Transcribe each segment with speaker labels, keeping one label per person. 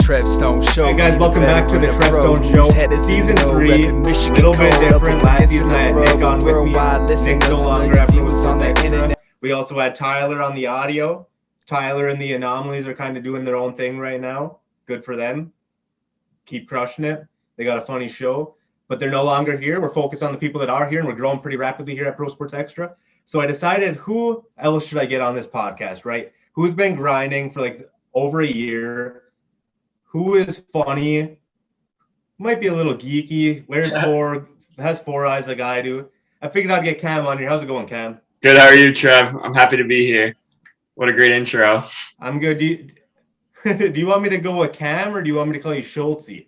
Speaker 1: TrevStone Show.
Speaker 2: Hey guys, welcome back to the TrevStone Show. Season 3, a little bit different. Last season I had Nick on with me. Nick's no longer after Cohost Extra. We also had Tyler on the audio. Tyler and the Anomalies are kind of doing their own thing right now. Good for them. Keep crushing it. They got a funny show, but they're no longer here. We're focused on the people that are here, and we're growing pretty rapidly here at Pro Sports Extra. So I decided, who else should I get on this podcast, right? Who's been grinding for like over a year? Who is funny? Might be a little geeky. Has four eyes like I do. I figured I'd get Cam on here. How's it going, Cam?
Speaker 3: Good. How are you, Trev? I'm happy to be here. What a great intro.
Speaker 2: I'm good. Do you want me to go with Cam, or do you want me to call you Schultzy?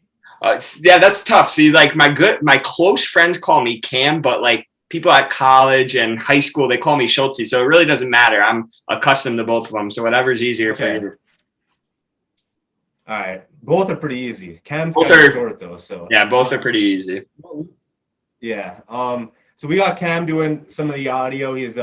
Speaker 3: Yeah, that's tough. See, like my close friends call me Cam, but like people at college and high school, they call me Schultzy. So it really doesn't matter. I'm accustomed to both of them. So whatever's easier for you.
Speaker 2: All right. Both are pretty easy. Cam's kind of short though, so
Speaker 3: yeah, both are pretty easy.
Speaker 2: Yeah. So we got Cam doing some of the audio. He's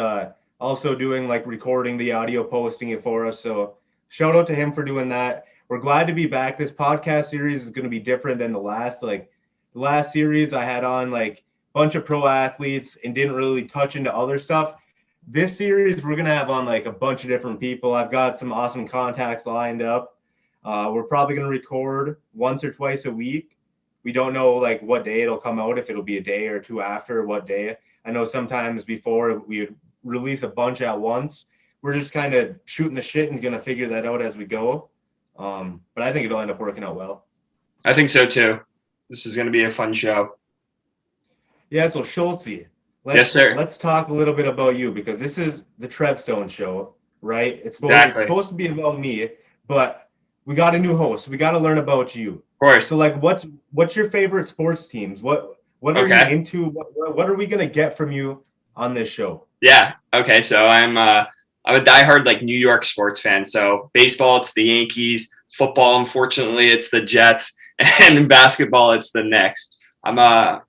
Speaker 2: also doing like recording the audio, posting it for us. So shout out to him for doing that. We're glad to be back. This podcast series is going to be different than the last. Like the last series, I had on like a bunch of pro athletes and didn't really touch into other stuff. This series, we're going to have on like a bunch of different people. I've got some awesome contacts lined up. We're probably going to record once or twice a week. We don't know like what day it'll come out, if it'll be a day or two after, what day. I know sometimes before we would release a bunch at once. We're just kind of shooting the shit and going to figure that out as we go. But I think it'll end up working out well.
Speaker 3: I think so too. This is going to be a fun show.
Speaker 2: Yeah, so Schultzy,
Speaker 3: yes, sir.
Speaker 2: Let's talk a little bit about you, because this is the TrevStone Show, right? It's supposed to be about me, but we got a new host. We got to learn about you.
Speaker 3: Of course.
Speaker 2: So, like, what's your favorite sports teams? What are you into? What are we gonna get from you on this show?
Speaker 3: Yeah. Okay. So I'm a diehard like New York sports fan. So baseball, it's the Yankees. Football, unfortunately, it's the Jets, and in basketball, it's the Knicks.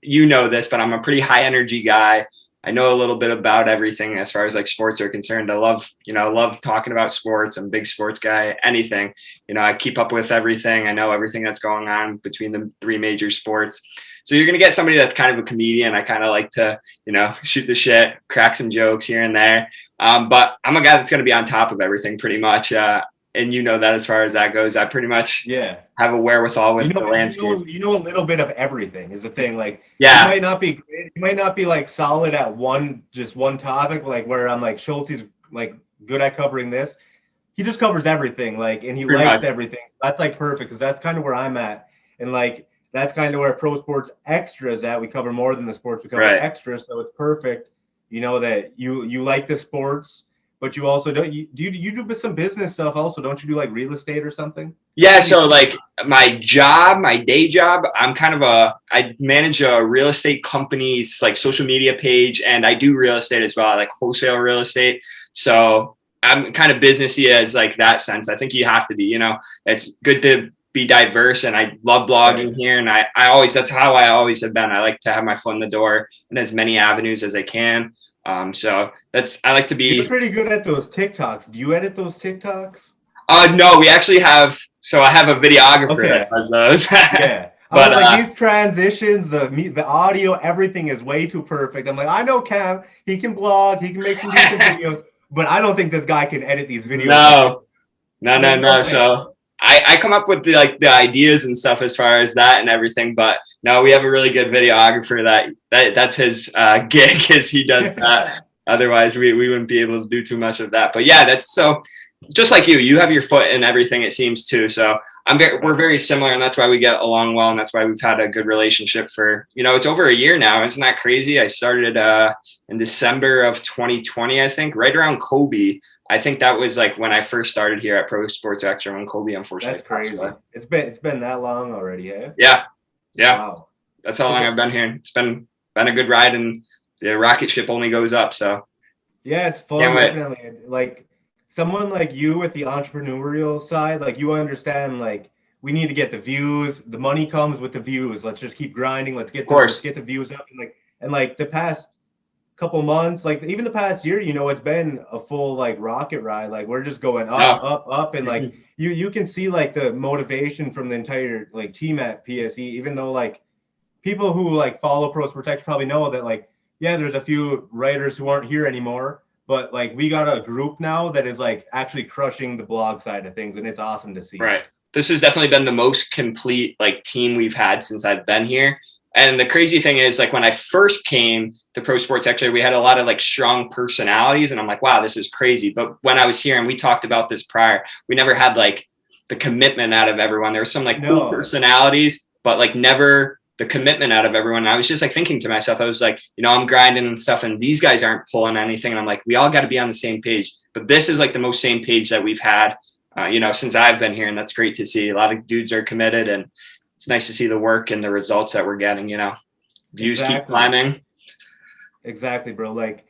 Speaker 3: You know this, but I'm a pretty high energy guy. I know a little bit about everything as far as like sports are concerned. I love talking about sports. I'm a big sports guy, anything. I keep up with everything. I know everything that's going on between the three major sports. So you're going to get somebody that's kind of a comedian. I kind of like to, shoot the shit, crack some jokes here and there. But I'm a guy that's going to be on top of everything pretty much. And that as far as that goes, I pretty much have a wherewithal with the landscape.
Speaker 2: You know a little bit of everything is the thing. Like,
Speaker 3: yeah,
Speaker 2: you might not be great. You might not be like solid at one topic, like where I'm like, Schultzy's like good at covering this. He just covers everything, like, and he pretty likes much everything. That's like perfect, because that's kind of where I'm at. And like, that's kind of where Pro Sports Extra is at. We cover more than the sports, we cover extra. So it's perfect, that you like the sports. But you also you do some business stuff also, don't you? Do like real estate or something?
Speaker 3: Yeah, so like my day job, I manage a real estate company's like social media page, and I do real estate as well. I like wholesale real estate. So I'm kind of businessy as like that sense. I think you have to be, it's good to be diverse, and I love blogging here, and that's how I always have been. I like to have my foot in the door in as many avenues as I can. So I like to be.
Speaker 2: You're pretty good at those TikToks. Do you edit those TikToks?
Speaker 3: No, we actually have. So I have a videographer that does those.
Speaker 2: Yeah, but like these transitions, the audio, everything is way too perfect. I'm like, I know Cam. He can blog. He can make some decent videos, but I don't think this guy can edit these videos.
Speaker 3: No. So I come up with the ideas and stuff as far as that and everything, but no, we have a really good videographer that's his gig, is he does that. Otherwise we wouldn't be able to do too much of that. But yeah, that's so just like you have your foot in everything, it seems, too. So we're very similar, and that's why we get along well, and that's why we've had a good relationship for, it's over a year now. Isn't that crazy? I started in December of 2020, I think, right around Kobe. I think that was like when I first started here at Pro Sports Extra, when Kobe unfortunately
Speaker 2: passed away. It's been that long already, eh?
Speaker 3: Yeah.
Speaker 2: Wow.
Speaker 3: That's how long I've been here. It's been a good ride, and the rocket ship only goes up. So
Speaker 2: yeah, it's fun. Definitely. Like someone like you with the entrepreneurial side, like you understand, like we need to get the views. The money comes with the views. Let's just keep grinding. Let's get the views up, and the past couple months, like even the past year, it's been a full like rocket ride. Like we're just going up,
Speaker 3: No.
Speaker 2: up, up, and like you can see like the motivation from the entire like team at PSE, even though like people who like follow Pro Sport Tech probably know that like, yeah, there's a few writers who aren't here anymore, but like we got a group now that is like actually crushing the blog side of things, and it's awesome to see.
Speaker 3: Right. This has definitely been the most complete like team we've had since I've been here. And the crazy thing is, like when I first came to Pro Sports, actually, we had a lot of like strong personalities, and I'm like, wow, this is crazy. But when I was here, and we talked about this prior, we never had like the commitment out of everyone. There were some like cool personalities, but like never the commitment out of everyone. And I was just like thinking to myself, I was like, I'm grinding and stuff, and these guys aren't pulling anything. And I'm like, we all got to be on the same page. But this is like the most same page that we've had, since I've been here, and that's great to see. A lot of dudes are committed, and it's nice to see the work and the results that we're getting, views keep climbing.
Speaker 2: Exactly, bro. Like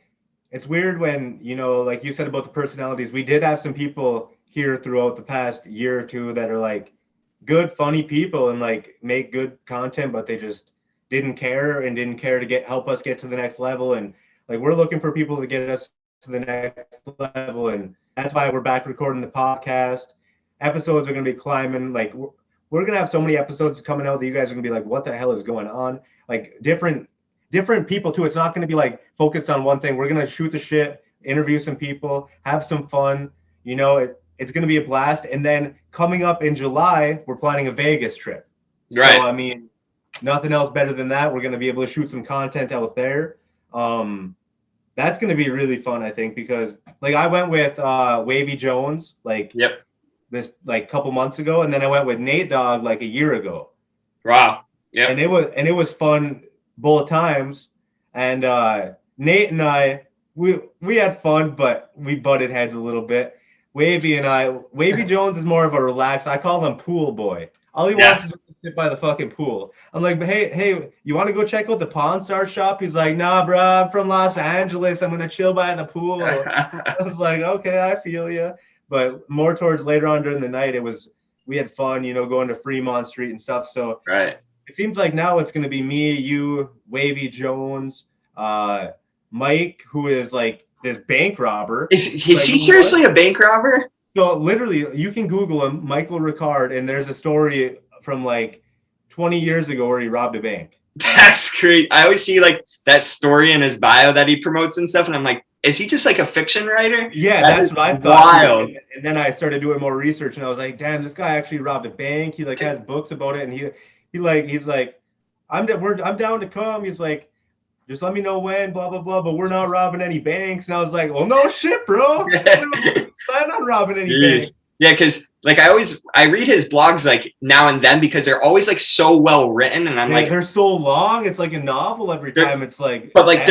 Speaker 2: it's weird when, like you said about the personalities, we did have some people here throughout the past year or two that are like good, funny people and like make good content, but they just didn't care to help us get to the next level. And like, we're looking for people to get us to the next level. And that's why we're back recording the podcast. Episodes are going to be climbing. Like we're going to have so many episodes coming out that you guys are going to be like, what the hell is going on? Like different people too. It's not going to be like focused on one thing. We're going to shoot the shit, interview some people, have some fun. It's going to be a blast. And then coming up in July, we're planning a Vegas trip.
Speaker 3: Right.
Speaker 2: So, I mean, nothing else better than that. We're going to be able to shoot some content out there. That's going to be really fun, I think, because like I went with Wavy Jones, this like couple months ago, and then I went with Nate Dogg like a year ago.
Speaker 3: Wow. Yeah.
Speaker 2: And it was fun both times. And Nate and I, we had fun, but we butted heads a little bit. Wavy Jones is more of a relaxed. I call him pool boy. All he wants to do is sit by the fucking pool. I'm like, hey, you want to go check out the Pawn Star shop? He's like, nah, bro, I'm from Los Angeles. I'm gonna chill by the pool. I was like, okay, I feel you. But more towards later on during the night, we had fun, going to Fremont Street and stuff. So
Speaker 3: right.
Speaker 2: It seems like now it's gonna be me, you, Wavy Jones, Mike, who is like this bank robber.
Speaker 3: Is he seriously a bank robber?
Speaker 2: So literally, you can Google him, Michael Ricard, and there's a story from like 20 years ago where he robbed a bank.
Speaker 3: That's great. I always see like that story in his bio that he promotes and stuff, and I'm like, is he just like a fiction writer?
Speaker 2: Yeah, that's what I thought. Wild. And then I started doing more research, and I was like, damn, this guy actually robbed a bank. He like has books about it, and he's like, I'm down to come. He's like, just let me know when, blah, blah, blah, but we're not robbing any banks. And I was like, well, no shit, bro. I don't plan on robbing any banks.
Speaker 3: Yeah, because like I read his blogs like now and then because they're always like so well written, and I'm like,
Speaker 2: they're so long. It's like a novel every time. It's like,
Speaker 3: but like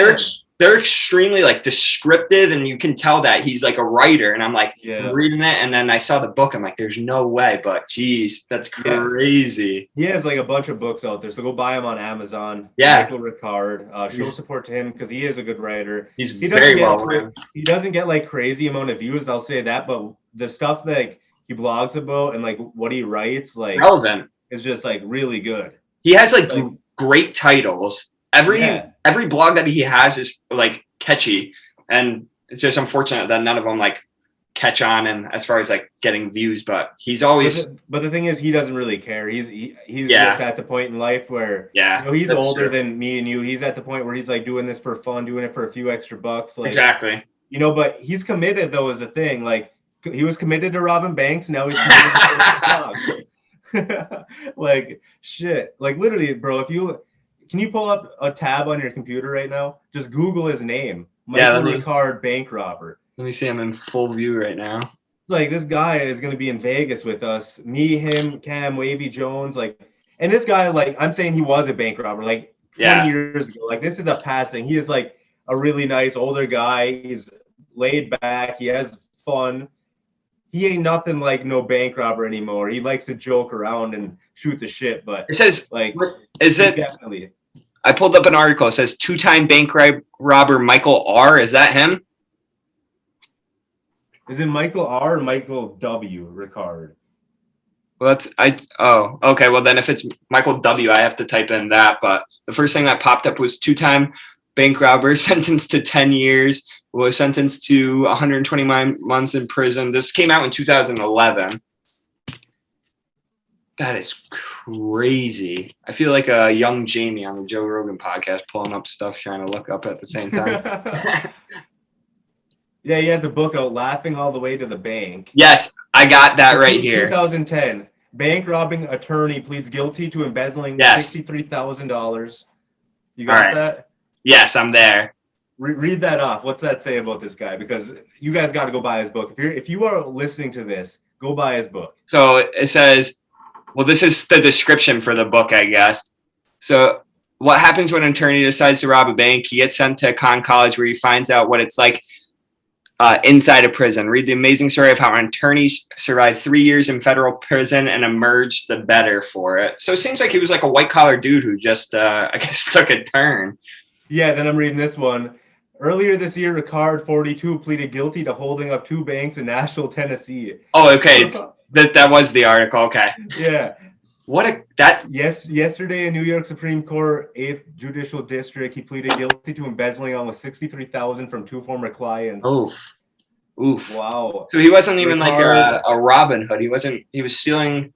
Speaker 3: they're extremely like descriptive, and you can tell that he's like a writer. And I'm like reading it, and then I saw the book. I'm like, there's no way, but geez, that's crazy.
Speaker 2: He has like a bunch of books out there, so go buy him on Amazon.
Speaker 3: Yeah,
Speaker 2: Michael Ricard. Show support to him because he is a good writer.
Speaker 3: He very well written.
Speaker 2: He doesn't get like crazy amount of views, I'll say that, but the stuff that he blogs about and like what he writes, like
Speaker 3: relevant,
Speaker 2: is just like really good.
Speaker 3: He has like great titles. Every blog that he has is like catchy, and it's just unfortunate that none of them like catch on and as far as like getting views. But he's always.
Speaker 2: But the thing is, he doesn't really care. He's just at the point in life where he's older than me and you. He's at the point where he's like doing this for fun, doing it for a few extra bucks. Like,
Speaker 3: exactly.
Speaker 2: But he's committed though is the thing. Like he was committed to robbing banks. Now he's committed to blogs. Like shit. Like literally, bro. Can you pull up a tab on your computer right now? Just Google his name. Michael Ricard, bank robber.
Speaker 3: Let me see him in full view right now.
Speaker 2: Like this guy is going to be in Vegas with us. Me, him, Cam, Wavy Jones. Like, and this guy, like, I'm saying he was a bank robber like 20 years ago. Like, this is a passing. He is like a really nice older guy. He's laid back. He has fun. He ain't nothing like no bank robber anymore. He likes to joke around and shoot the shit. But
Speaker 3: it says,
Speaker 2: like,
Speaker 3: is it
Speaker 2: definitely?
Speaker 3: I pulled up an article. It says two-time bank robber Michael R. Is that him?
Speaker 2: Is it Michael R. or Michael W. Ricard?
Speaker 3: Well, okay. Well, then if it's Michael W., I have to type in that. But the first thing that popped up was two-time bank robber, sentenced to 10 years, was sentenced to 129 months in prison. This came out in 2011. That is crazy. I feel like a young Jamie on the Joe Rogan podcast pulling up stuff, trying to look up at the same time.
Speaker 2: Yeah, he has a book out, Laughing All the Way to the Bank.
Speaker 3: Yes, I got that right here.
Speaker 2: 2010. Bank robbing attorney pleads guilty to embezzling $63,000. You got that?
Speaker 3: Yes, I'm there.
Speaker 2: Read that off. What's that say about this guy? Because you guys got to go buy his book. If you are listening to this, go buy his book.
Speaker 3: So it says, well, this is the description for the book, I guess. So what happens when an attorney decides to rob a bank? He gets sent to Con College where he finds out what it's like inside a prison. Read the amazing story of how an attorney survived 3 years in federal prison and emerged the better for it. So it seems like he was like a white-collar dude who just, I guess, took a turn.
Speaker 2: Yeah, then I'm reading this one. Earlier this year, Ricard, 42, pleaded guilty to holding up 2 banks in Nashville, Tennessee.
Speaker 3: Oh, okay. That was the article. Okay.
Speaker 2: Yeah. Yesterday in New York Supreme Court, 8th Judicial District, he pleaded guilty to embezzling almost $63,000 from 2 former clients.
Speaker 3: Oof.
Speaker 2: Wow.
Speaker 3: So he wasn't even like a Robin Hood. He was stealing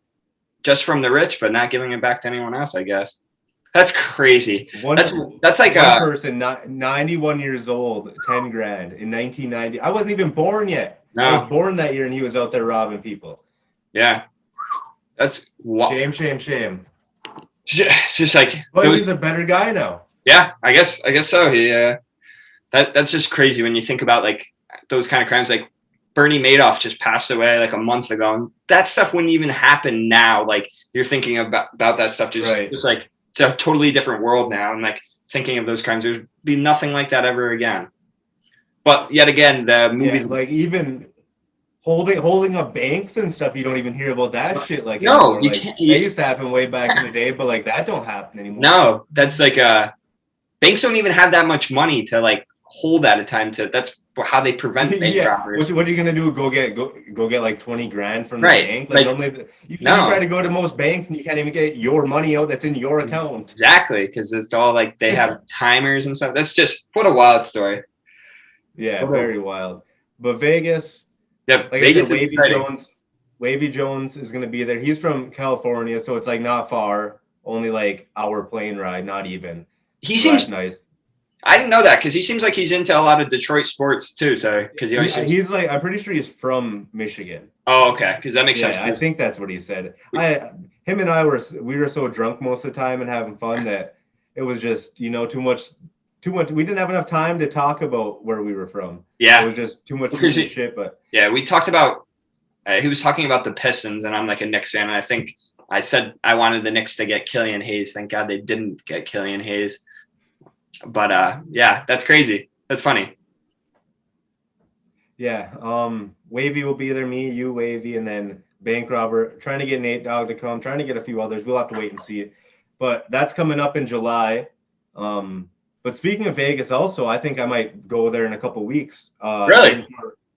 Speaker 3: just from the rich, but not giving it back to anyone else, I guess. That's crazy. That's like
Speaker 2: one person, 91 years old, 10 grand in 1990. I wasn't even born yet. No. I was born that year, and he was out there robbing people.
Speaker 3: Yeah. That's
Speaker 2: shame.
Speaker 3: It's just like,
Speaker 2: but he's a better guy now.
Speaker 3: Yeah, I guess so. That's just crazy when you think about like those kind of crimes. Like Bernie Madoff just passed away like a month ago, and that stuff wouldn't even happen now. Like you're thinking about that stuff, just like it's a totally different world now, and like thinking of those crimes, there'd be nothing like that ever again. But yet again, the movie,
Speaker 2: like even holding up banks and stuff, you don't even hear about that shit. Like
Speaker 3: no,
Speaker 2: anymore. You can't. That used to happen way back in the day, but like that don't happen anymore.
Speaker 3: No, that's like banks don't even have that much money to like hold at a time. That's how they prevent bank robbers.
Speaker 2: What are you gonna do? Go get like 20 grand from the bank? Like normally you try to go to most banks and you can't even get your money out that's in your account.
Speaker 3: Exactly, because it's all like they have timers and stuff. That's just what a wild story.
Speaker 2: Yeah, very wild. But Vegas.
Speaker 3: Yep,
Speaker 2: like
Speaker 3: Vegas
Speaker 2: I said, Wavy Jones is going to be there. He's from California, so it's like not far, only like hour plane ride, not even.
Speaker 3: He seems
Speaker 2: nice.
Speaker 3: I didn't know that because he seems like he's into a lot of Detroit sports too. So because
Speaker 2: he's like, I'm pretty sure he's from Michigan.
Speaker 3: Oh, okay, because that makes sense.
Speaker 2: I think that's what he said. Him and I were so drunk most of the time and having fun that it was just too much. We didn't have enough time to talk about where we were from.
Speaker 3: Yeah,
Speaker 2: it was just too much shit. But
Speaker 3: yeah, we talked about. He was talking about the Pistons, and I'm like a Knicks fan, and I think I said I wanted the Knicks to get Killian Hayes. Thank God they didn't get Killian Hayes. But yeah, that's crazy. That's funny.
Speaker 2: Yeah, Wavy will be there. Me, you, Wavy, and then Bank Robber. Trying to get Nate Dogg to come. Trying to get a few others. We'll have to wait and see. But that's coming up in July. But speaking of Vegas, also, I think I might go there in a couple weeks.
Speaker 3: Really?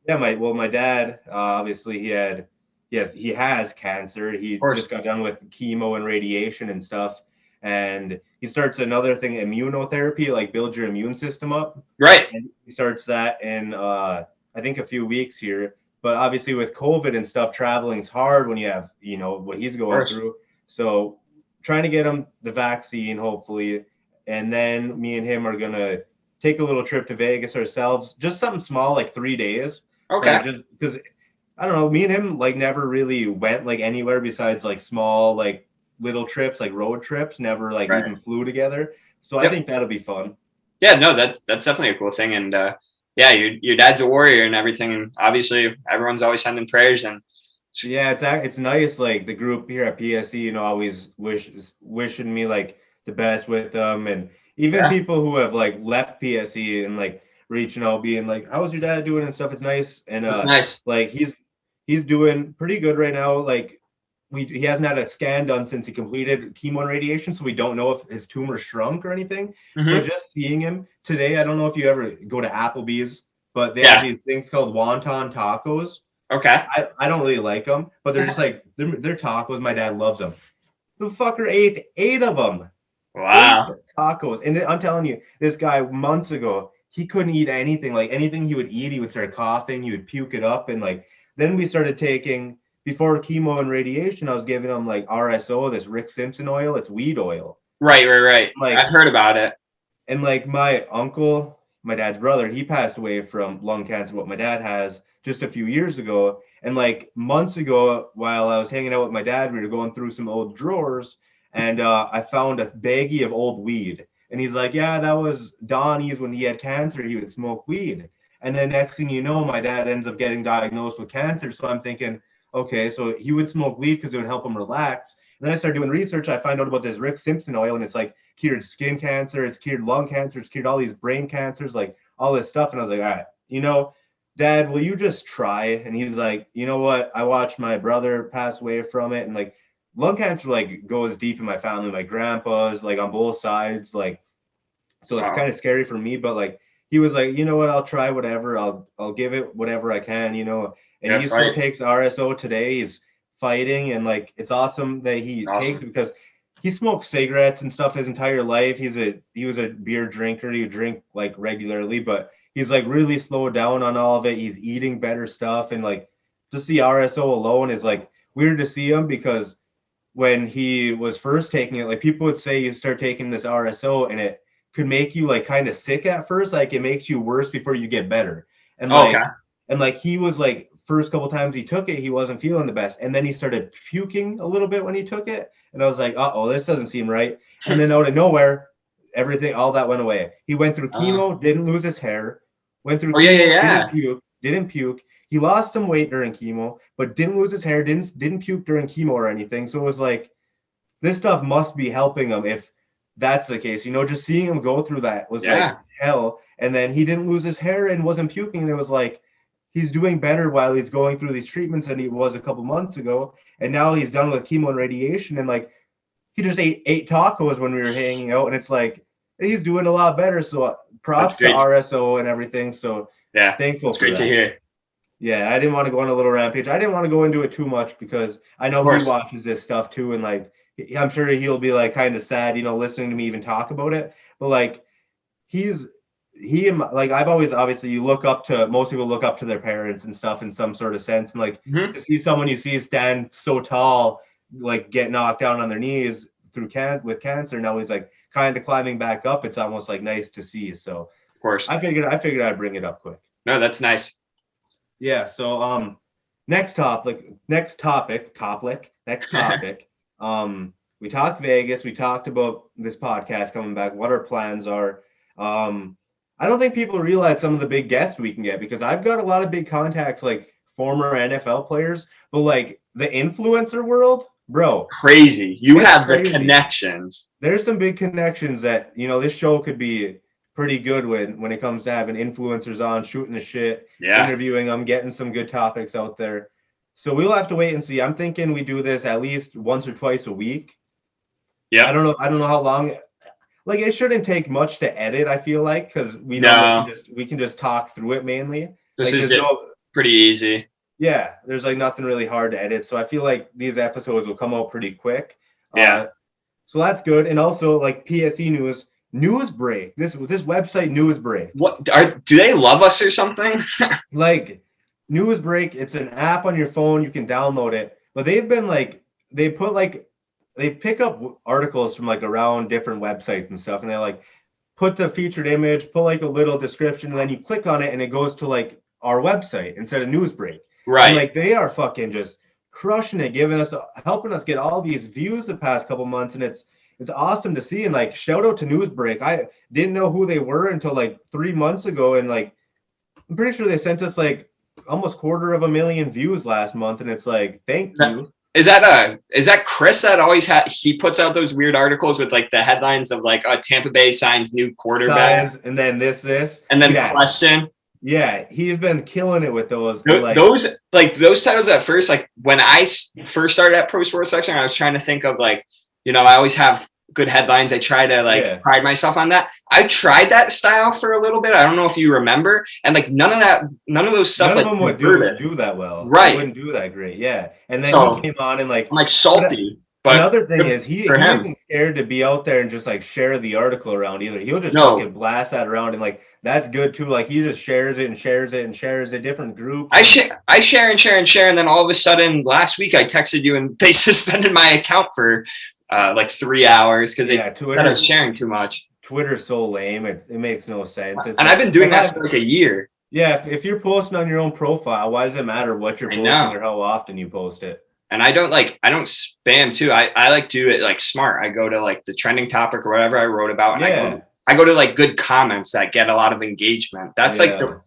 Speaker 2: Yeah, my dad, obviously he has cancer. He just got done with chemo and radiation and stuff. And he starts another thing, immunotherapy, like build your immune system up.
Speaker 3: Right.
Speaker 2: And he starts that in, I think a few weeks here. But obviously with COVID and stuff, traveling's hard when you have, what he's going through. So trying to get him the vaccine, hopefully. And then me and him are going to take a little trip to Vegas ourselves. Just something small, like 3 days.
Speaker 3: Okay.
Speaker 2: Just because, I don't know, me and him, like, never really went, like, anywhere besides, like, small, like, little trips, like, road trips. Never, like, even flew together. So I think that'll be fun.
Speaker 3: Yeah, no, that's definitely a cool thing. And, yeah, your dad's a warrior and everything. And obviously, everyone's always sending prayers. And
Speaker 2: yeah, it's nice. Like, the group here at PSC, always wishing me, like, the best with them, and even people who have like left PSE and like reaching out, being like, how's your dad doing and stuff. It's nice. And
Speaker 3: it's nice.
Speaker 2: Like he's doing pretty good right now. Like he hasn't had a scan done since he completed chemo and radiation, so we don't know if his tumor shrunk or anything. But just seeing him today, I don't know if you ever go to Applebee's, but they have these things called wonton tacos.
Speaker 3: Okay.
Speaker 2: I don't really like them, but they're just like they're tacos. My dad loves them. The fucker ate 8 of them.
Speaker 3: Wow.
Speaker 2: tacos. And I'm telling you, this guy months ago, he couldn't eat anything. Like anything he would eat, he would start coughing, he would puke it up. And like, then we started taking, before chemo and radiation, I was giving him like RSO, this Rick Simpson oil. It's weed oil.
Speaker 3: Right.
Speaker 2: Like,
Speaker 3: I've heard about it.
Speaker 2: And like my uncle, my dad's brother, he passed away from lung cancer, what my dad has, just a few years ago. And like months ago, while I was hanging out with my dad, we were going through some old drawers, and I found a baggie of old weed. And he's like, yeah, that was Donnie's when he had cancer. He would smoke weed. And then next thing you know, my dad ends up getting diagnosed with cancer. So I'm thinking, okay, so he would smoke weed because it would help him relax. And then I started doing research. I find out about this Rick Simpson oil, and it's like cured skin cancer, it's cured lung cancer, it's cured all these brain cancers, like all this stuff. And I was like, all right, Dad, will you just try? And he's like, you know what? I watched my brother pass away from it, and like lung cancer like goes deep in my family. My grandpa's like on both sides, like, so it's kind of scary for me. But like he was like, you know what? I'll try whatever. I'll give it whatever I can, And he still takes RSO today. He's fighting, and like it's awesome that he takes it, because he smoked cigarettes and stuff his entire life. He was a beer drinker. He would drink like regularly, but he's like really slowed down on all of it. He's eating better stuff, and like just the RSO alone is like weird to see him, because when he was first taking it, like people would say you start taking this RSO and it could make you like kind of sick at first, like it makes you worse before you get better. And like he was like first couple times he took it, he wasn't feeling the best, and then he started puking a little bit when he took it, and I was like, this doesn't seem right. And then out of nowhere, all that went away. He went through chemo, didn't lose his hair, went through chemo, didn't puke. He lost some weight during chemo, but didn't lose his hair, didn't puke during chemo or anything. So it was like, this stuff must be helping him if that's the case. Just seeing him go through that was like hell. And then he didn't lose his hair and wasn't puking. And it was like, he's doing better while he's going through these treatments than he was a couple months ago. And now he's done with chemo and radiation. And like, he just ate tacos when we were hanging out. And it's like, he's doing a lot better. So props to RSO and everything. So
Speaker 3: yeah,
Speaker 2: thankful.
Speaker 3: It's great to hear.
Speaker 2: Yeah, I didn't want to go on a little rampage. I didn't want to go into it too much, because I know he watches this stuff too. And like, I'm sure he'll be like kind of sad, listening to me even talk about it. But like, like I've always, obviously most people look up to their parents and stuff in some sort of sense. And like to see someone you see stand so tall, like get knocked down on their knees with cancer. Now he's like kind of climbing back up. It's almost like nice to see. So
Speaker 3: of course,
Speaker 2: I figured I'd bring it up quick.
Speaker 3: No, that's nice.
Speaker 2: Yeah. So next topic. We talked Vegas. We talked about this podcast coming back, what our plans are. I don't think people realize some of the big guests we can get, because I've got a lot of big contacts, like former NFL players, but like the influencer world, bro.
Speaker 3: Crazy. You have the connections.
Speaker 2: There's some big connections that, this show could be pretty good when it comes to having influencers on, shooting the shit, interviewing them, getting some good topics out there. So we'll have to wait and see. I'm thinking we do this at least once or twice a week. Yeah. I don't know how long. Like, it shouldn't take much to edit, I feel like, because we can just talk through it mainly.
Speaker 3: This is pretty easy.
Speaker 2: Yeah, there's like nothing really hard to edit. So I feel like these episodes will come out pretty quick.
Speaker 3: Yeah.
Speaker 2: So that's good. And also, like, PSE news break. This website news break.
Speaker 3: What do they love us or something?
Speaker 2: Like, news break, it's an app on your phone, you can download it. But they've been like, they pick up articles from like around different websites and stuff, and they like put the featured image, put like a little description, and then you click on it and it goes to like our website instead of Newsbreak.
Speaker 3: Right.
Speaker 2: And like they are fucking just crushing it, helping us get all these views the past couple months, and it's awesome to see. And like, shout out to Newsbreak. I didn't know who they were until like 3 months ago, and like I'm pretty sure they sent us like almost 250,000 views last month, and it's like, thank you.
Speaker 3: Is that Chris that always he puts out those weird articles with like the headlines of like Tampa Bay signs new quarterback,
Speaker 2: and then this and
Speaker 3: then question.
Speaker 2: Yeah, he's been killing it with those.
Speaker 3: Those titles at first, like when I first started at Pro Sports Section, I was trying to think of like, I always have good headlines. I try to pride myself on that. I tried that style for a little bit. I don't know if you remember, and like none of those stuff.
Speaker 2: None of them would do that well.
Speaker 3: Right.
Speaker 2: They wouldn't do that great. Yeah. And then he came on and like,
Speaker 3: I'm like salty. But
Speaker 2: another thing is he
Speaker 3: for him,
Speaker 2: isn't scared to be out there and just like share the article around either. He'll just
Speaker 3: no.
Speaker 2: fucking blast that around, and like that's good too. Like he just shares it and shares it and shares it, different groups.
Speaker 3: I share and share and share, and then all of a sudden last week I texted you and they suspended my account for like 3 hours because they said I was sharing too much.
Speaker 2: Twitter's so lame. It makes no sense.
Speaker 3: And I've been doing that for like a year.
Speaker 2: Yeah, if you're posting on your own profile, why does it matter what you're posting or how often you post it?
Speaker 3: And I don't spam too. I like do it like smart. I go to like the trending topic or whatever I wrote about, and I go to like good comments that get a lot of engagement. That's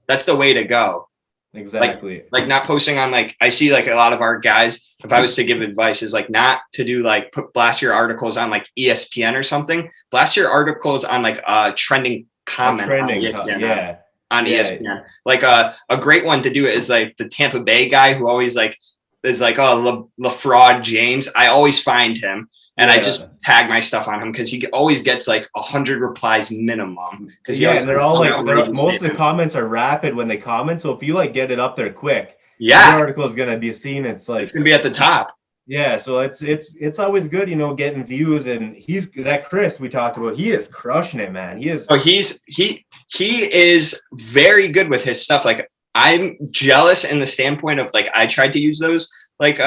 Speaker 3: that's the way to go.
Speaker 2: Exactly.
Speaker 3: Like not posting on like, I see like a lot of our guys, if I was to give advice, is like not to do like blast your articles on like ESPN or something. Blast your articles on like trending comment on ESPN. Like a great one to do it is like the Tampa Bay guy who always like is like, oh, LaFraud James. I always find him and I just tag my stuff on him because he always gets like 100 replies minimum.
Speaker 2: And they're all like, most of the comments are rapid when they comment. So if you like get it up there quick, the article is gonna be seen. It's gonna
Speaker 3: be at the top.
Speaker 2: Yeah, so it's always good, you know, getting views. And he's that Chris we talked about. He is crushing it, man. He is.
Speaker 3: Oh, he is very good with his stuff. Like I'm jealous in the standpoint of like I tried to use those like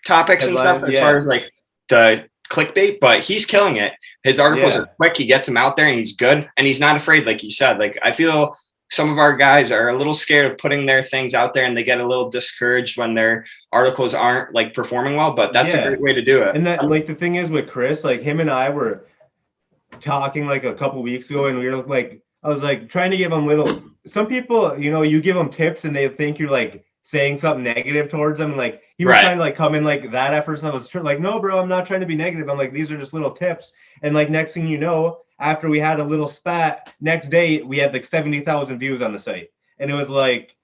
Speaker 3: topics and stuff as far as like the clickbait, but he's killing it. His articles are quick. He gets them out there and he's good. And he's not afraid, like you said. Like I feel some of our guys are a little scared of putting their things out there and they get a little discouraged when their articles aren't like performing well, but that's a great way to do it.
Speaker 2: And that like the thing is with Chris, like him and I were talking like a couple weeks ago and we were like, I was like trying to give him some people, you know, you give them tips and they think you're like saying something negative towards them. Like he was trying to like come in like that at first. And I was like, no, bro, I'm not trying to be negative. I'm like, these are just little tips. And like next thing you know, after we had a little spat, next day we had like 70,000 views on the site. And it was like,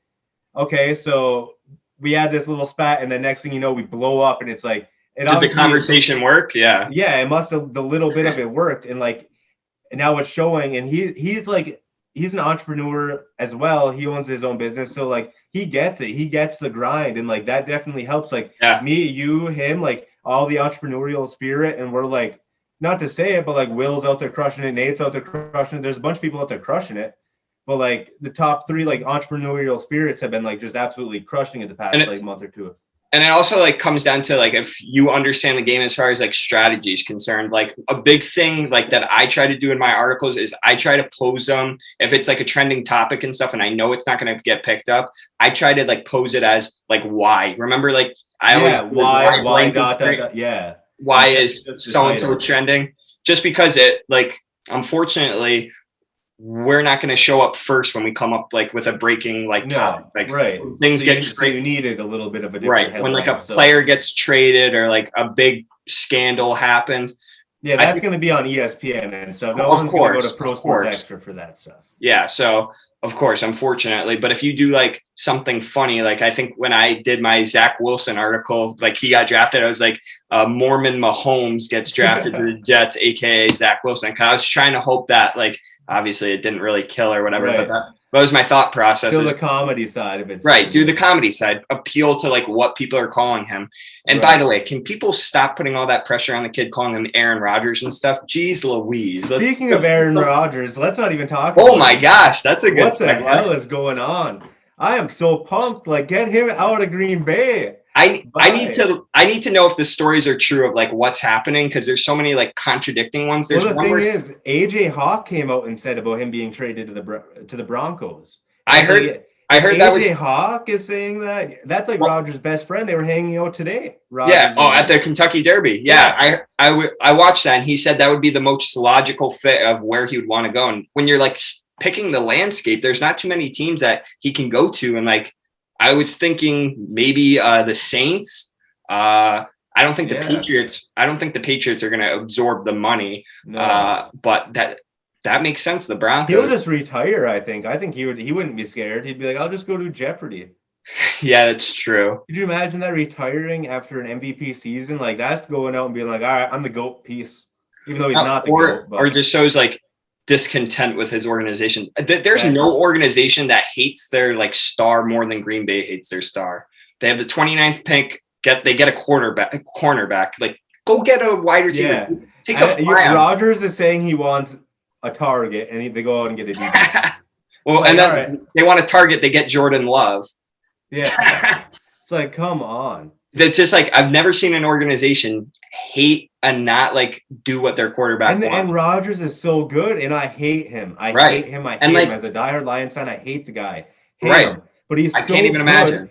Speaker 2: okay, so we had this little spat and then next thing you know, we blow up and it's like,
Speaker 3: did the conversation work? Yeah.
Speaker 2: Yeah, it must have, the little bit of it worked. And like, and now it's showing, and he's an entrepreneur as well. He owns his own business. So like he gets it. He gets the grind. And like that definitely helps. Like me, you, him, like all the entrepreneurial spirit. And we're like, not to say it, but like Will's out there crushing it, Nate's out there crushing it. There's a bunch of people out there crushing it. But like the top three like entrepreneurial spirits have been like just absolutely crushing it the past like month or two.
Speaker 3: And it also like comes down to like if you understand the game as far as like strategy is concerned. Like a big thing like that I try to do in my articles is I try to pose them if it's like a trending topic and stuff and I know it's not going to get picked up. I try to like pose it as like why. Remember like why is so and so trending? Just because it like unfortunately we're not going to show up first when we come up like with a breaking like topic. Like things get traded.
Speaker 2: You needed a little bit of a different
Speaker 3: when like a player gets traded or like a big scandal happens.
Speaker 2: Yeah, that's going to be on ESPN and stuff. No one's going to go to Pro Sports Extra for that stuff.
Speaker 3: Yeah, so of course, unfortunately, but if you do like something funny, like I think when I did my Zach Wilson article, like he got drafted, I was like, Mormon Mahomes gets drafted to the Jets, aka Zach Wilson. Cause I was trying to hope that like, obviously it didn't really kill or whatever, but that was my thought process.
Speaker 2: Do the comedy side of it.
Speaker 3: Right. Do the comedy side, appeal to like what people are calling him. And by the way, can people stop putting all that pressure on the kid calling him Aaron Rodgers and stuff? Jeez Louise.
Speaker 2: Speaking of Aaron Rodgers, let's not even talk
Speaker 3: about my gosh, that's a good
Speaker 2: What the hell is going on? I am so pumped. Like get him out of Green Bay.
Speaker 3: I need to know if the stories are true of like what's happening because there's so many like contradicting ones. There's
Speaker 2: the thing is, AJ Hawk came out and said about him being traded to the Broncos.
Speaker 3: I heard
Speaker 2: AJ Hawk is saying that. That's like Rodgers' best friend. They were hanging out today.
Speaker 3: At the Kentucky Derby. Yeah. I watched that and he said that would be the most logical fit of where he would want to go. And when you're like picking the landscape, there's not too many teams that he can go to and like. I was thinking maybe the Saints. I don't think the Patriots. I don't think the Patriots are going to absorb the money. No. But that makes sense. The Broncos.
Speaker 2: He'll just retire. I think he would. He wouldn't be scared. He'd be like, I'll just go do Jeopardy.
Speaker 3: Yeah, that's true.
Speaker 2: Could you imagine that retiring after an MVP season? Like that's going out and being like, all right, I'm the GOAT piece, even though he's not the GOAT. But.
Speaker 3: Or just shows like discontent with his organization. There's no organization that hates their like star more than Green Bay hates their star. They have the 29th pick. They get a cornerback. Like Go get a wide receiver.
Speaker 2: Yeah.
Speaker 3: Take a fly on.
Speaker 2: Rodgers is saying he wants a target, and they go out and get a DB.
Speaker 3: Well,
Speaker 2: like,
Speaker 3: and then they want a target. They get Jordan Love.
Speaker 2: Yeah. It's like, come on.
Speaker 3: It's just like I've never seen an organization hate and not like do what their quarterback wants.
Speaker 2: And Rodgers is so good, and I hate him. I hate him as a diehard Lions fan. I hate the guy. Hate him. But he's so
Speaker 3: can't even imagine.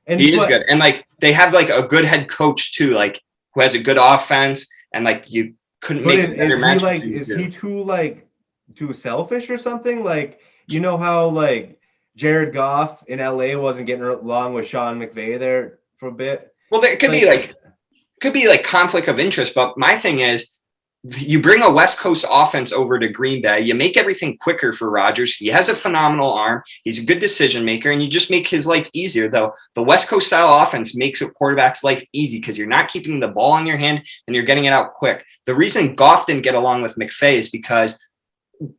Speaker 3: And he is good. And like they have like a good head coach too, like who has a good offense, and like you couldn't make a better match.
Speaker 2: Is he too selfish or something? Like, you know how like Jared Goff in LA wasn't getting along with Sean McVay there for a bit?
Speaker 3: Well, there could be like conflict of interest, but my thing is you bring a West Coast offense over to Green Bay, you make everything quicker for Rodgers. He has a phenomenal arm. He's a good decision maker, and you just make his life easier. Though the West Coast style offense makes a quarterback's life easy because you're not keeping the ball in your hand and you're getting it out quick. The reason Goff didn't get along with McVay is because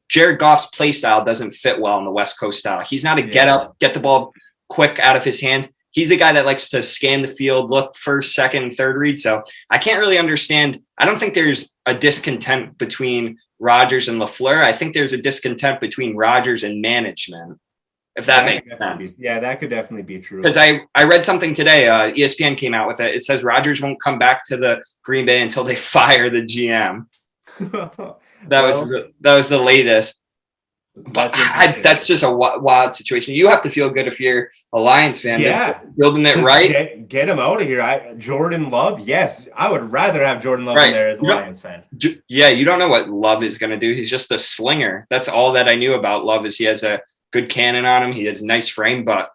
Speaker 3: Jared Goff's play style doesn't fit well in the West Coast style. He's not a get the ball quick out of his hands. He's a guy that likes to scan the field, look first, second, third read. So I can't really understand. I don't think there's a discontent between Rodgers and LaFleur. I think there's a discontent between Rodgers and management, if that makes sense.
Speaker 2: Yeah, that could definitely be true.
Speaker 3: Because I read something today. ESPN came out with it. It says Rodgers won't come back to the Green Bay until they fire the GM. That was the latest. But that's just a wild situation. You have to feel good if you're a Lions fan.
Speaker 2: Yeah,
Speaker 3: building it right.
Speaker 2: Get him out of here. Jordan Love. Yes, I would rather have Jordan Love in there as a Lions fan.
Speaker 3: Yeah, you don't know what Love is going to do. He's just a slinger. That's all that I knew about Love is he has a good cannon on him. He has a nice frame. But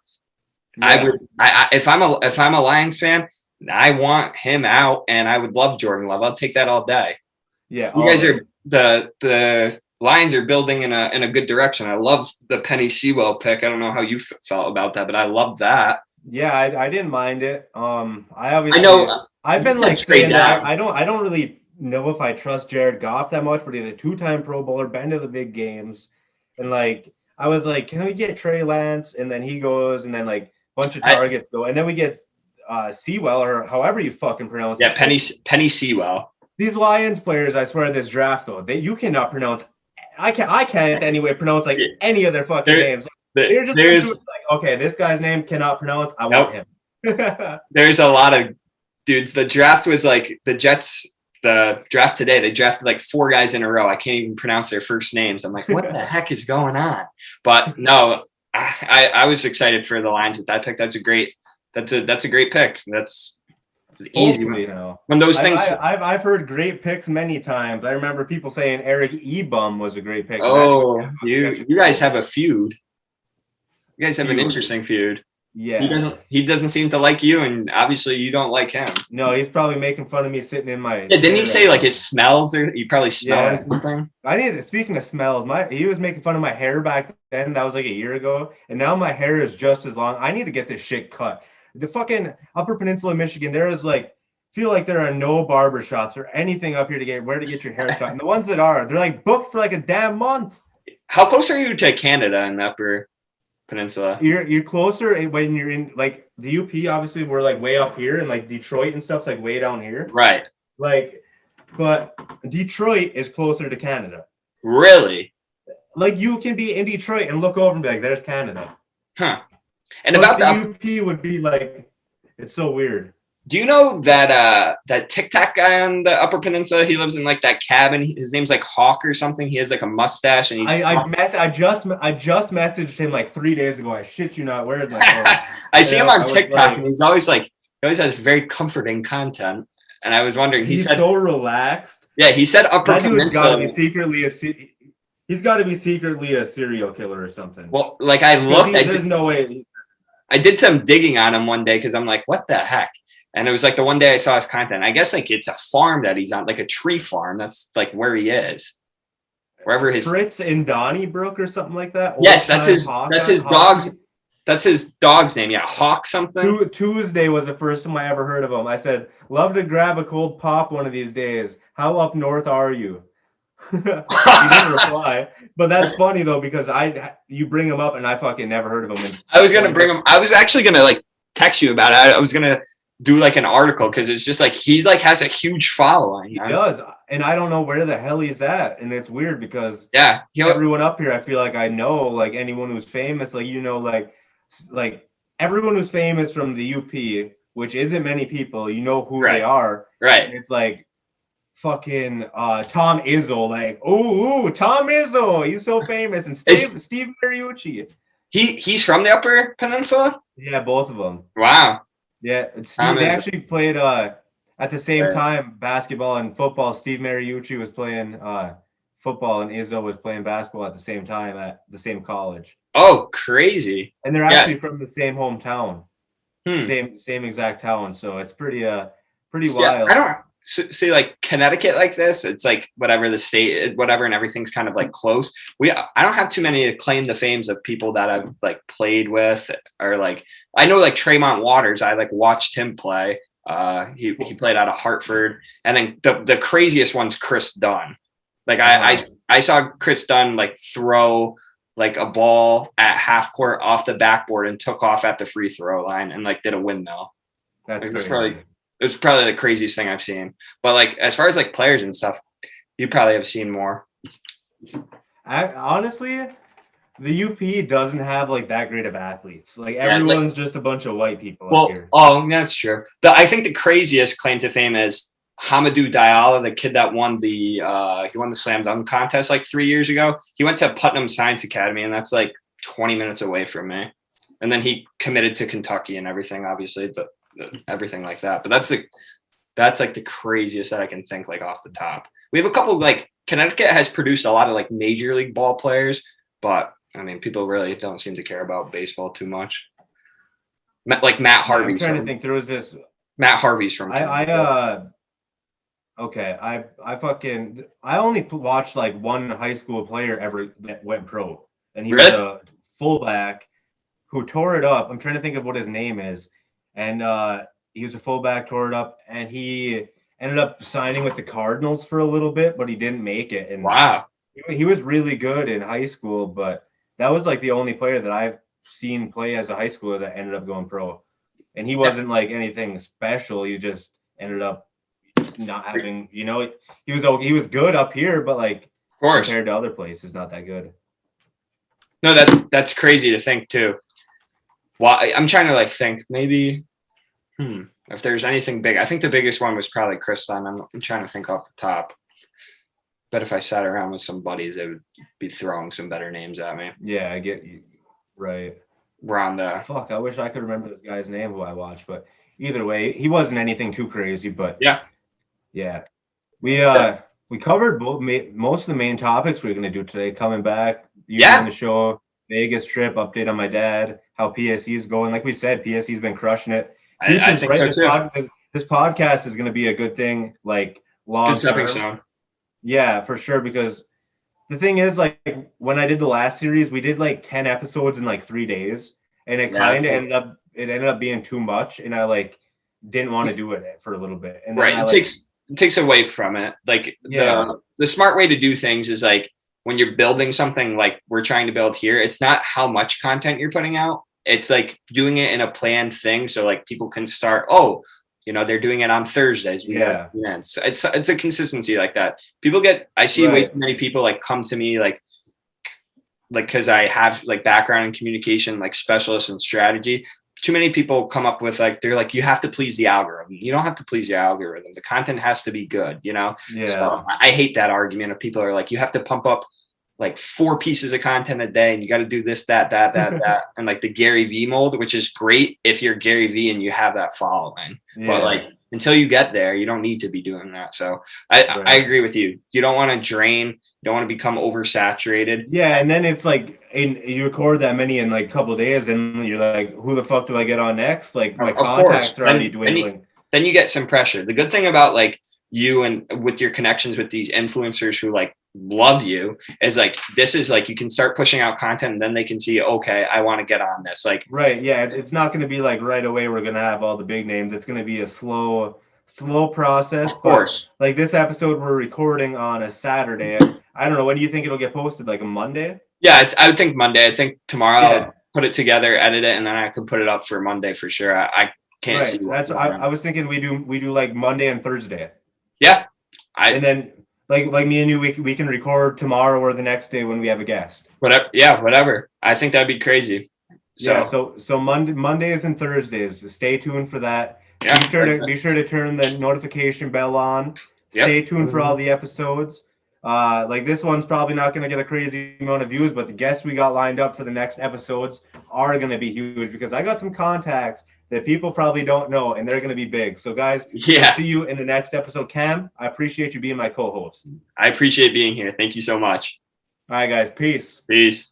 Speaker 3: if I'm a Lions fan, I want him out, and I would love Jordan Love. I'll take that all day.
Speaker 2: Yeah,
Speaker 3: you guys are the Lions are building in a good direction. I love the Penny Sewell pick. I don't know how you felt about that, but I love that.
Speaker 2: Yeah, I didn't mind it. I've been like saying that I don't really know if I trust Jared Goff that much, but he's a 2-time Pro Bowler, been to the big games, and like I was like, can we get Trey Lance? And then he goes, and then like a bunch of targets go, and then we get Sewell or however you fucking pronounce it.
Speaker 3: Yeah, Penny Sewell.
Speaker 2: These Lions players, I swear, this draft though, you cannot pronounce. I can't anyway pronounce like any of their fucking names. They're just like, okay, this guy's name cannot pronounce. I want him.
Speaker 3: There's a lot of dudes. The draft was like the Jets. The draft today, they drafted like 4 guys in a row. I can't even pronounce their first names. I'm like, what the heck is going on? But no, I was excited for the Lions with that pick. That's a great pick. That's easy. When those things,
Speaker 2: I've heard great picks many times. I remember people saying Eric Ebum was a great pick.
Speaker 3: Oh, you guys have a feud. You guys have an interesting feud.
Speaker 2: Yeah,
Speaker 3: he doesn't seem to like you, and obviously you don't like him.
Speaker 2: No, he's probably making fun of me sitting in my.
Speaker 3: Yeah, didn't he say like it smells, or you probably smell or something?
Speaker 2: Speaking of smells, he was making fun of my hair back then. That was like a year ago, and now my hair is just as long. I need to get this shit cut. The fucking Upper Peninsula of Michigan, there is like, feel like there are no barbershops or anything up here to get your hair cut. And the ones that are, they're like booked for like a damn month.
Speaker 3: How close are you to Canada in the Upper Peninsula?
Speaker 2: You're closer when you're in like the UP. Obviously, we're like way up here, and like Detroit and stuff's like way down here.
Speaker 3: Right.
Speaker 2: Like, but Detroit is closer to Canada.
Speaker 3: Really?
Speaker 2: Like you can be in Detroit and look over and be like, "There's Canada."
Speaker 3: Huh. And about
Speaker 2: the UP would be like, it's so weird.
Speaker 3: Do you know that Tic Tac guy on the Upper Peninsula? He lives in like that cabin. His name's like Hawk or something. He has like a mustache. And
Speaker 2: I just messaged him like 3 days ago. I shit you not. Where is my phone?
Speaker 3: I see him on TikTok, and he's always he always has very comforting content. And I was wondering,
Speaker 2: he's so relaxed.
Speaker 3: Yeah, he said Upper Peninsula. He's
Speaker 2: got to be secretly a serial killer or something.
Speaker 3: Well, like I looked.
Speaker 2: There's no way.
Speaker 3: I did some digging on him one day because I'm like, what the heck? And it was like the one day I saw his content. I guess like it's a farm that he's on, like a tree farm. That's like where he is. Wherever his
Speaker 2: Fritz in Donnybrook or something like that.
Speaker 3: Yes, that's his dog's name. Yeah, Hawk something.
Speaker 2: Tuesday was the first time I ever heard of him. I said, love to grab a cold pop one of these days. How up north are you? He didn't reply, but that's funny though because you bring him up and I fucking never heard of him.
Speaker 3: I was gonna bring him. I was actually gonna like text you about it. I was gonna do like an article because it's just like he's like has a huge following.
Speaker 2: He does, and I don't know where the hell he's at, and it's weird because
Speaker 3: Yeah,
Speaker 2: everyone up here, I feel like I know, like anyone who's famous, like like everyone who's famous from the UP, which isn't many people, you know who they are,
Speaker 3: right?
Speaker 2: And it's like fucking Tom Izzo, like ooh, Tom Izzo, he's so famous, and Steve Mariucci.
Speaker 3: He's from the Upper Peninsula.
Speaker 2: Yeah, both of them.
Speaker 3: Wow.
Speaker 2: Yeah, they actually played at the same time basketball and football. Steve Mariucci was playing football and Izzo was playing basketball at the same time at the same college.
Speaker 3: Oh, crazy!
Speaker 2: And they're actually from the same hometown, same exact town. So it's pretty wild.
Speaker 3: I don't see like Connecticut like this. It's like whatever the state, whatever, and everything's kind of like close. I don't have too many claim to fames of people that I've like played with or like I know like Tremont Waters. I like watched him play. He played out of Hartford, and then the craziest one's Chris Dunn. Like I saw Chris Dunn like throw like a ball at half court off the backboard and took off at the free throw line and like did a windmill.
Speaker 2: That's
Speaker 3: like,
Speaker 2: crazy.
Speaker 3: It was probably the craziest thing I've seen. But like as far as like players and stuff, you probably have seen more.
Speaker 2: Honestly, the UP doesn't have like that great of athletes. Like everyone's just a bunch of white people up here.
Speaker 3: Oh, that's true. I think the craziest claim to fame is Hamidou Diallo, the kid that won he won the slam dunk contest like 3 years ago. He went to Putnam Science Academy, and that's like 20 minutes away from me. And then he committed to Kentucky and everything, obviously, but everything like that. But that's like the craziest that I can think like off the top. We have a couple like Connecticut has produced a lot of like major league ball players, but I mean, people really don't seem to care about baseball too much. Like Matt Harvey.
Speaker 2: I'm trying to think. There was this
Speaker 3: Matt Harvey's from.
Speaker 2: Okay, I only watched like one high school player ever that went pro, and he was a fullback who tore it up. I'm trying to think of what his name is, and he was a fullback, tore it up, and he ended up signing with the Cardinals for a little bit, but he didn't make it. And
Speaker 3: wow,
Speaker 2: he was really good in high school, but that was like the only player that I've seen play as a high schooler that ended up going pro, and he wasn't like anything special. He just ended up not having, he was good up here, but like of course compared to other places, not that good.
Speaker 3: No, that's crazy to think too. Well, I'm trying to like think maybe if there's anything big. I think the biggest one was probably Chris Dunn. I'm trying to think off the top. But if I sat around with some buddies, they would be throwing some better names at me.
Speaker 2: Yeah, I get you. Right.
Speaker 3: We're on the
Speaker 2: fuck. I wish I could remember this guy's name who I watched, but either way, he wasn't anything too crazy. But yeah, we covered most of the main topics we are gonna do today. Coming back, on the show, Vegas trip, update on my dad, how PSE is going. Like we said, PSE's been crushing it.
Speaker 3: I think so too.
Speaker 2: This podcast is gonna be a good thing, like long term. Yeah, for sure. Because the thing is, like when I did the last series, we did like 10 episodes in like 3 days, and it kind of ended up being too much, and I like didn't want to do it for a little bit. And then
Speaker 3: it takes away from it. Like the smart way to do things is like when you're building something like we're trying to build here, it's not how much content you're putting out. It's like doing it in a planned thing. So like people can start, they're doing it on Thursdays. It's a consistency like that. I see way too many people like come to me like because I have like background in communication, like specialist in strategy. Too many people come up with like, they're like, you have to please the algorithm. You don't have to please your algorithm. The content has to be good, Yeah. So I hate that argument of people are like, you have to pump up like 4 pieces of content a day and you got to do this, that, and like the Gary V mold, which is great if you're Gary V and you have that following. But like until you get there, you don't need to be doing that. So I agree with you. You don't want to drain. You don't want to become oversaturated.
Speaker 2: Yeah, and then it's like you record that many in like a couple of days, and you're like, who the fuck do I get on next? Like my contacts are already dwindling.
Speaker 3: Then you get some pressure. The good thing about like you and with your connections with these influencers who like love you is like this is like you can start pushing out content and then they can see, okay, I want to get on this. Like
Speaker 2: it's not going to be like right away we're going to have all the big names. It's going to be a slow process.
Speaker 3: Of course.
Speaker 2: But, like this episode we're recording on a Saturday. I don't know, when do you think it'll get posted? Like a Monday?
Speaker 3: Yeah, I would think Monday. I think tomorrow I'll put it together, edit it, and then I can put it up for Monday for sure. I can't see.
Speaker 2: That's I was thinking we do like Monday and Thursday.
Speaker 3: Yeah.
Speaker 2: And then like me and you, we can record tomorrow or the next day when we have a guest.
Speaker 3: Whatever. Yeah, whatever. I think that'd be crazy.
Speaker 2: So Mondays and Thursdays. Stay tuned for that.
Speaker 3: Yeah,
Speaker 2: Be sure to turn the notification bell on.
Speaker 3: Yep.
Speaker 2: Stay tuned for all the episodes. Like this one's probably not going to get a crazy amount of views, but the guests we got lined up for the next episodes are going to be huge because I got some contacts that people probably don't know, and they're going to be big. So guys,
Speaker 3: yeah.
Speaker 2: I'll see you in the next episode. Cam, I appreciate you being my co-host.
Speaker 3: I appreciate being here. Thank you so much.
Speaker 2: All right, guys. Peace.
Speaker 3: Peace.